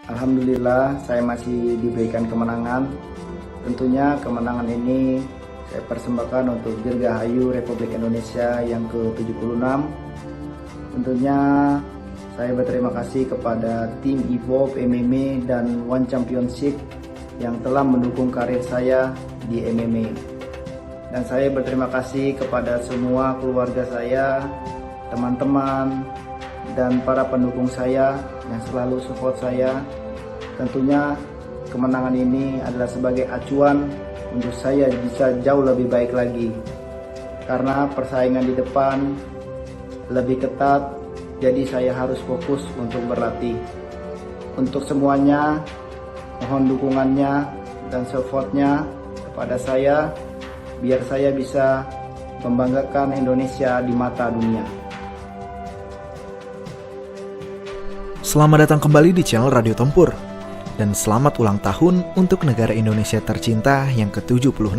Alhamdulillah saya masih diberikan kemenangan. Tentunya kemenangan ini saya persembahkan untuk Dirgahayu Republik Indonesia yang ke-76. Tentunya saya berterima kasih kepada tim Evolve MMA dan One Championship yang telah mendukung karir saya di MMA. Dan saya berterima kasih kepada semua keluarga saya, teman-teman, dan para pendukung saya yang selalu support saya. Tentunya kemenangan ini adalah sebagai acuan untuk saya bisa jauh lebih baik lagi, karena persaingan di depan lebih ketat, jadi saya harus fokus untuk berlatih. Untuk semuanya, mohon dukungannya dan supportnya kepada saya, biar saya bisa membanggakan Indonesia di mata dunia. Selamat datang kembali di channel Radio Tempur, dan selamat ulang tahun untuk negara Indonesia tercinta yang ke-76.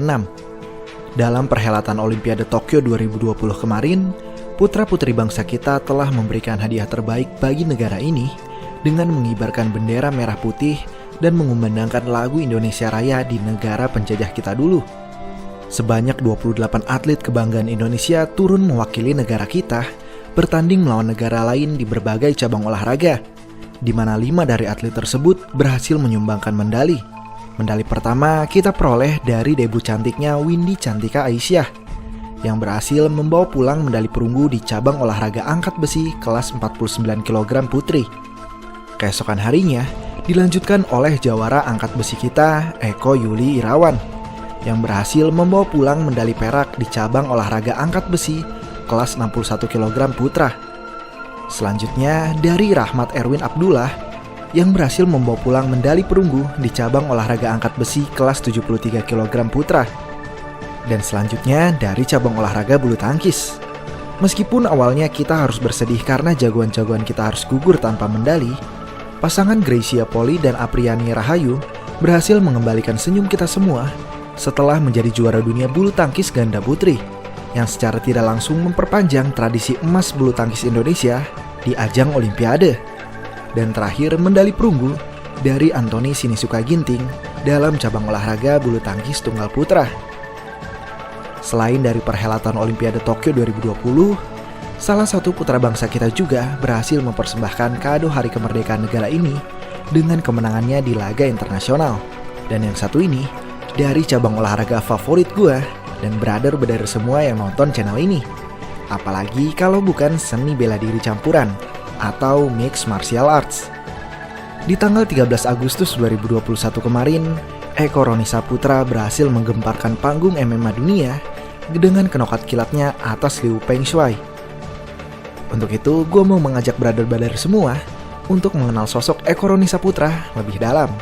Dalam perhelatan Olimpiade Tokyo 2020 kemarin, putra-putri bangsa kita telah memberikan hadiah terbaik bagi negara ini dengan mengibarkan bendera merah putih dan mengumandangkan lagu Indonesia Raya di negara penjajah kita dulu. Sebanyak 28 atlet kebanggaan Indonesia turun mewakili negara kita bertanding melawan negara lain di berbagai cabang olahraga, di mana 5 dari atlet tersebut berhasil menyumbangkan medali. Medali pertama kita peroleh dari debut cantiknya Windy Cantika Aisyah, yang berhasil membawa pulang medali perunggu di cabang olahraga angkat besi kelas 49 kg putri. Keesokan harinya dilanjutkan oleh jawara angkat besi kita Eko Yuli Irawan, yang berhasil membawa pulang medali perak di cabang olahraga angkat besi kelas 61 kg putra. Selanjutnya dari Rahmat Erwin Abdullah, yang berhasil membawa pulang medali perunggu di cabang olahraga angkat besi kelas 73 kg putra. Dan selanjutnya dari cabang olahraga bulu tangkis. Meskipun awalnya kita harus bersedih karena jagoan-jagoan kita harus gugur tanpa medali, pasangan Gracia Poli dan Apriani Rahayu berhasil mengembalikan senyum kita semua setelah menjadi juara dunia bulu tangkis ganda putri, yang secara tidak langsung memperpanjang tradisi emas bulu tangkis Indonesia di ajang Olimpiade. Dan terakhir medali perunggu dari Antoni Sinisuka Ginting dalam cabang olahraga bulu tangkis tunggal putra. Selain dari perhelatan Olimpiade Tokyo 2020, salah satu putra bangsa kita juga berhasil mempersembahkan kado hari kemerdekaan negara ini dengan kemenangannya di laga internasional. Dan yang satu ini dari cabang olahraga favorit gua dan brother-brother semua yang nonton channel ini. Apalagi kalau bukan seni bela diri campuran atau mixed martial arts. Di tanggal 13 Agustus 2021 kemarin, Eko Roni Saputra berhasil menggemparkan panggung MMA dunia dengan knock-out kilatnya atas Liu Peng Shuai. Untuk itu, gue mau mengajak brother-brother semua untuk mengenal sosok Eko Roni Saputra lebih dalam.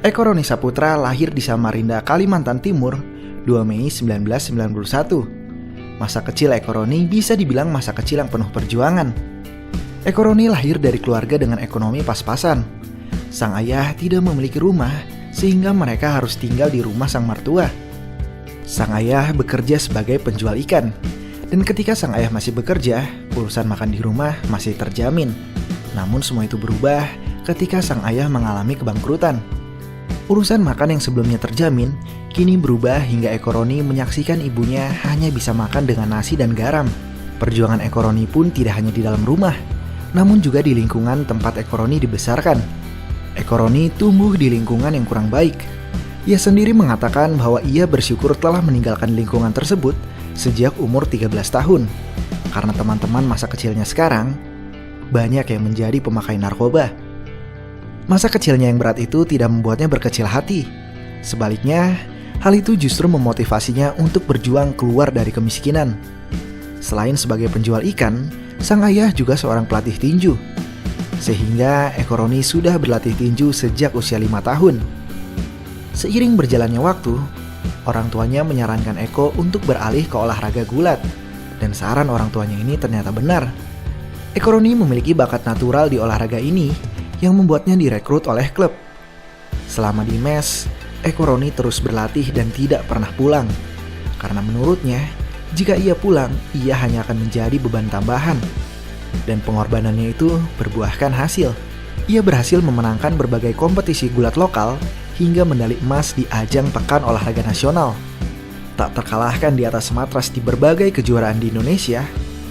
Eko Roni Saputra lahir di Samarinda, Kalimantan Timur, 2 Mei 1991. Masa kecil Eko Roni bisa dibilang masa kecil yang penuh perjuangan. Eko Roni lahir dari keluarga dengan ekonomi pas-pasan. Sang ayah tidak memiliki rumah, sehingga mereka harus tinggal di rumah sang mertua. Sang ayah bekerja sebagai penjual ikan, dan ketika sang ayah masih bekerja, urusan makan di rumah masih terjamin. Namun semua itu berubah ketika sang ayah mengalami kebangkrutan. Urusan makan yang sebelumnya terjamin, kini berubah hingga Eko Roni menyaksikan ibunya hanya bisa makan dengan nasi dan garam. Perjuangan Eko Roni pun tidak hanya di dalam rumah, namun juga di lingkungan tempat Eko Roni dibesarkan. Eko Roni tumbuh di lingkungan yang kurang baik. Ia sendiri mengatakan bahwa ia bersyukur telah meninggalkan lingkungan tersebut sejak umur 13 tahun. Karena teman-teman masa kecilnya sekarang, banyak yang menjadi pemakai narkoba. Masa kecilnya yang berat itu tidak membuatnya berkecil hati. Sebaliknya, Hal itu justru memotivasinya untuk berjuang keluar dari kemiskinan. Selain sebagai penjual ikan, sang ayah juga seorang pelatih tinju. Sehingga Eko Roni sudah berlatih tinju sejak usia 5 tahun. Seiring berjalannya waktu, orang tuanya menyarankan Eko untuk beralih ke olahraga gulat. Dan saran orang tuanya ini ternyata benar. Eko Roni memiliki bakat natural di olahraga ini yang membuatnya direkrut oleh klub. Selama di mes, Eko Roni terus berlatih dan tidak pernah pulang. Karena menurutnya, jika ia pulang, ia hanya akan menjadi beban tambahan. Dan pengorbanannya itu berbuahkan hasil. Ia berhasil memenangkan berbagai kompetisi gulat lokal hingga medali emas di ajang Pekan Olahraga Nasional. Tak terkalahkan di atas matras di berbagai kejuaraan di Indonesia,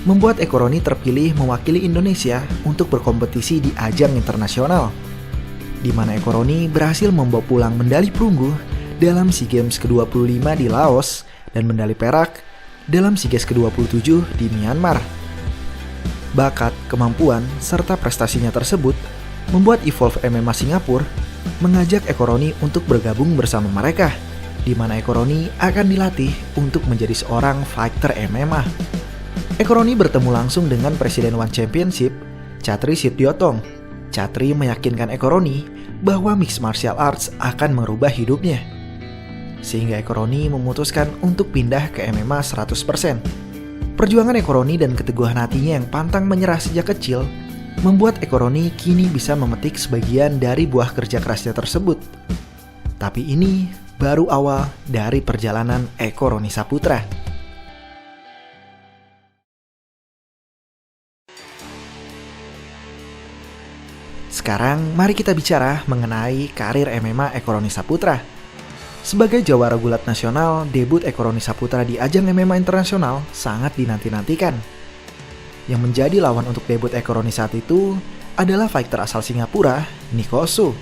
membuat Eko Roni terpilih mewakili Indonesia untuk berkompetisi di ajang internasional, di mana Eko Roni berhasil membawa pulang medali perunggu dalam SEA Games ke-25 di Laos dan medali perak dalam SEA Games ke-27 di Myanmar. Bakat, kemampuan, serta prestasinya tersebut membuat Evolve MMA Singapura mengajak Eko Roni untuk bergabung bersama mereka, di mana Eko Roni akan dilatih untuk menjadi seorang fighter MMA. Eko Roni bertemu langsung dengan Presiden One Championship, Chatri Sityodtong. Chatri meyakinkan Eko Roni bahwa mixed martial arts akan merubah hidupnya. Sehingga Eko Roni memutuskan untuk pindah ke MMA 100%. Perjuangan Eko Roni dan keteguhan hatinya yang pantang menyerah sejak kecil membuat Eko Roni kini bisa memetik sebagian dari buah kerja kerasnya tersebut. Tapi ini baru awal dari perjalanan Eko Roni Saputra. Sekarang mari kita bicara mengenai karir MMA Eko Roni Saputra. Sebagai jawara gulat nasional, debut Eko Roni Saputra di ajang MMA internasional sangat dinanti-nantikan. Yang menjadi lawan untuk debut Eko Roni saat itu adalah fighter asal Singapura, Nico Su.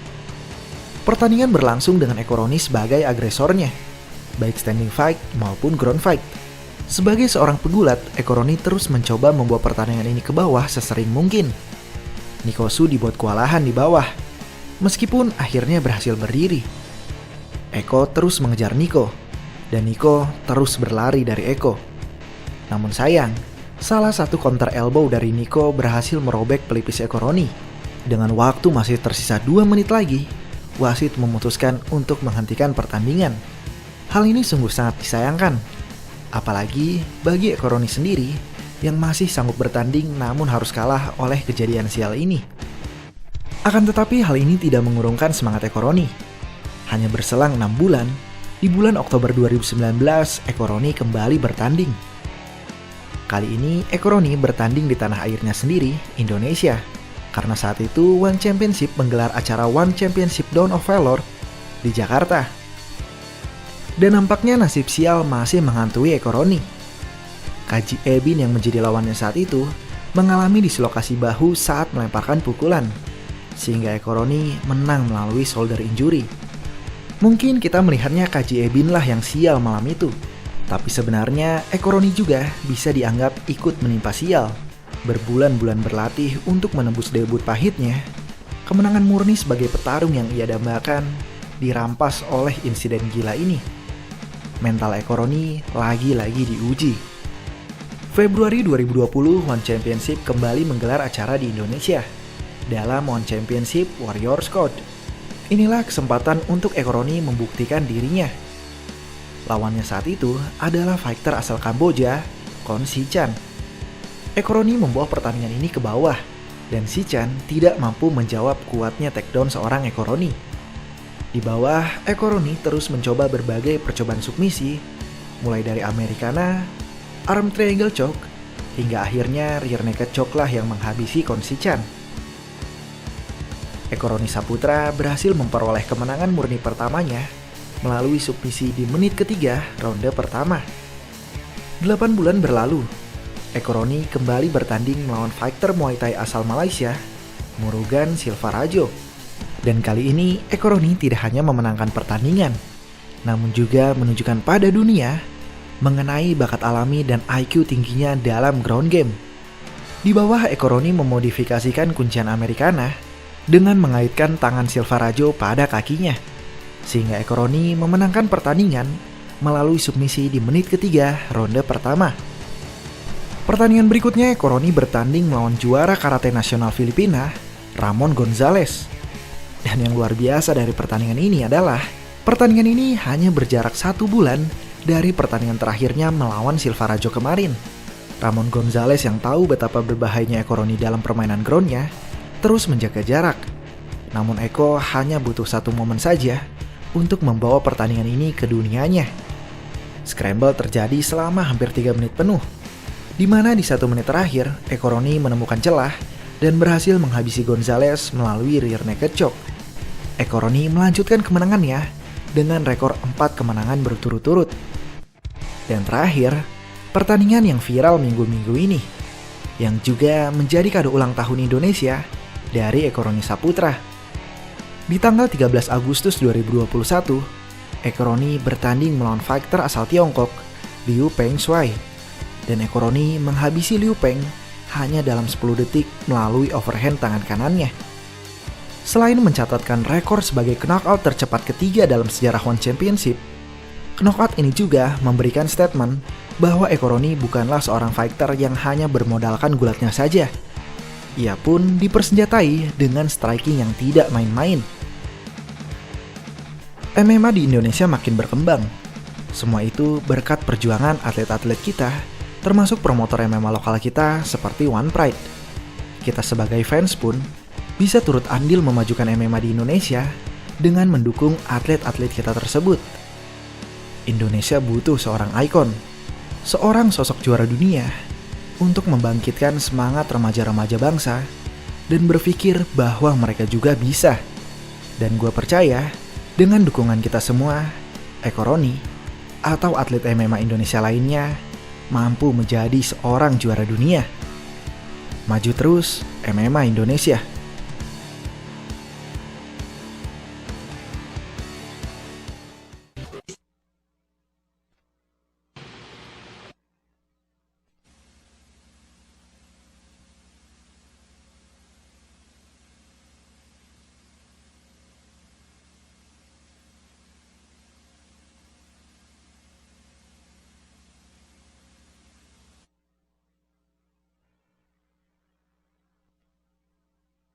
Pertandingan berlangsung dengan Eko Roni sebagai agresornya, baik standing fight maupun ground fight. Sebagai seorang pegulat, Eko Roni terus mencoba membawa pertandingan ini ke bawah sesering mungkin. Nico Su dibuat kewalahan di bawah, meskipun akhirnya berhasil berdiri. Eko terus mengejar Nico, dan Nico terus berlari dari Eko. Namun sayang, salah satu counter elbow dari Nico berhasil merobek pelipis Eko Roni. Dengan waktu masih tersisa 2 menit lagi, wasit memutuskan untuk menghentikan pertandingan. Hal ini sungguh sangat disayangkan, apalagi bagi Eko Roni sendiri yang masih sanggup bertanding namun harus kalah oleh kejadian sial ini. Akan tetapi hal ini tidak mengurungkan semangat Eko Roni. Hanya berselang 6 bulan, di bulan Oktober 2019, Eko Roni kembali bertanding. Kali ini Eko Roni bertanding di tanah airnya sendiri, Indonesia. Karena saat itu One Championship menggelar acara One Championship Dawn of Valor di Jakarta. Dan nampaknya nasib sial masih menghantui Eko Roni. Kaji Ebin yang menjadi lawannya saat itu mengalami dislokasi bahu saat melemparkan pukulan, sehingga Eko Roni menang melalui shoulder injury. Mungkin kita melihatnya Kaji Ebin lah yang sial malam itu. Tapi sebenarnya Eko Roni juga bisa dianggap ikut menimpa sial. Berbulan-bulan berlatih untuk menembus debut pahitnya, kemenangan murni sebagai petarung yang ia dambakan dirampas oleh insiden gila ini. Mental Eko Roni lagi-lagi diuji. Februari 2020, One Championship kembali menggelar acara di Indonesia dalam One Championship Warriors Code. Inilah kesempatan untuk Eko Roni membuktikan dirinya. Lawannya saat itu adalah fighter asal Kamboja, Kon Si-chan. Eko Roni membawa pertandingan ini ke bawah, dan Si-chan tidak mampu menjawab kuatnya takedown seorang Eko Roni. Di bawah, Eko Roni terus mencoba berbagai percobaan submisi, mulai dari Americana, arm triangle choke, hingga akhirnya rear naked choke lah yang menghabisi Kon Si-chan. Eko Roni Saputra berhasil memperoleh kemenangan murni pertamanya melalui submisi di menit ketiga ronde pertama. 8 bulan berlalu, Eko Roni kembali bertanding melawan fighter Muay Thai asal Malaysia, Murugan Silvarajo. Dan kali ini Eko Roni tidak hanya memenangkan pertandingan, namun juga menunjukkan pada dunia mengenai bakat alami dan IQ tingginya dalam ground game. Di bawah, Eko Roni memodifikasikan kuncian Americana dengan mengaitkan tangan Silvarajo pada kakinya. sehingga Eko Roni memenangkan pertandingan melalui submisi di menit ketiga ronde pertama. Pertandingan berikutnya Eko Roni bertanding melawan juara karate nasional Filipina, Ramon Gonzalez. Dan yang luar biasa dari pertandingan ini adalah pertandingan ini hanya berjarak 1 bulan dari pertandingan terakhirnya melawan Silva Rajo kemarin. Ramon Gonzalez yang tahu betapa berbahayanya Eko Roni dalam permainan groundnya terus menjaga jarak. Namun Eko hanya butuh 1 momen saja untuk membawa pertandingan ini ke dunianya. Scramble terjadi selama hampir 3 menit penuh, di mana di 1 menit terakhir Eko Roni menemukan celah dan berhasil menghabisi Gonzalez melalui rear naked choke. Eko Roni melanjutkan kemenangannya dengan rekor 4 kemenangan berturut-turut. Dan terakhir, pertandingan yang viral minggu-minggu ini, yang juga menjadi kado ulang tahun Indonesia dari Eko Roni Saputra. Di tanggal 13 Agustus 2021, Eko Roni bertanding melawan fighter asal Tiongkok, Liu Peng Shuai. Dan Eko Roni menghabisi Liu Peng hanya dalam 10 detik melalui overhand tangan kanannya. Selain mencatatkan rekor sebagai knockout tercepat ketiga dalam sejarah One Championship, knockout ini juga memberikan statement bahwa Eko Roni bukanlah seorang fighter yang hanya bermodalkan gulatnya saja. Ia pun dipersenjatai dengan striking yang tidak main-main. MMA di Indonesia makin berkembang. Semua itu berkat perjuangan atlet-atlet kita, termasuk promotor MMA lokal kita seperti One Pride. Kita sebagai fans pun bisa turut andil memajukan MMA di Indonesia dengan mendukung atlet-atlet kita tersebut. Indonesia butuh seorang ikon, seorang sosok juara dunia untuk membangkitkan semangat remaja-remaja bangsa dan berpikir bahwa mereka juga bisa. Dan gue percaya dengan dukungan kita semua, Eko Roni atau atlet MMA Indonesia lainnya mampu menjadi seorang juara dunia. Maju terus MMA Indonesia.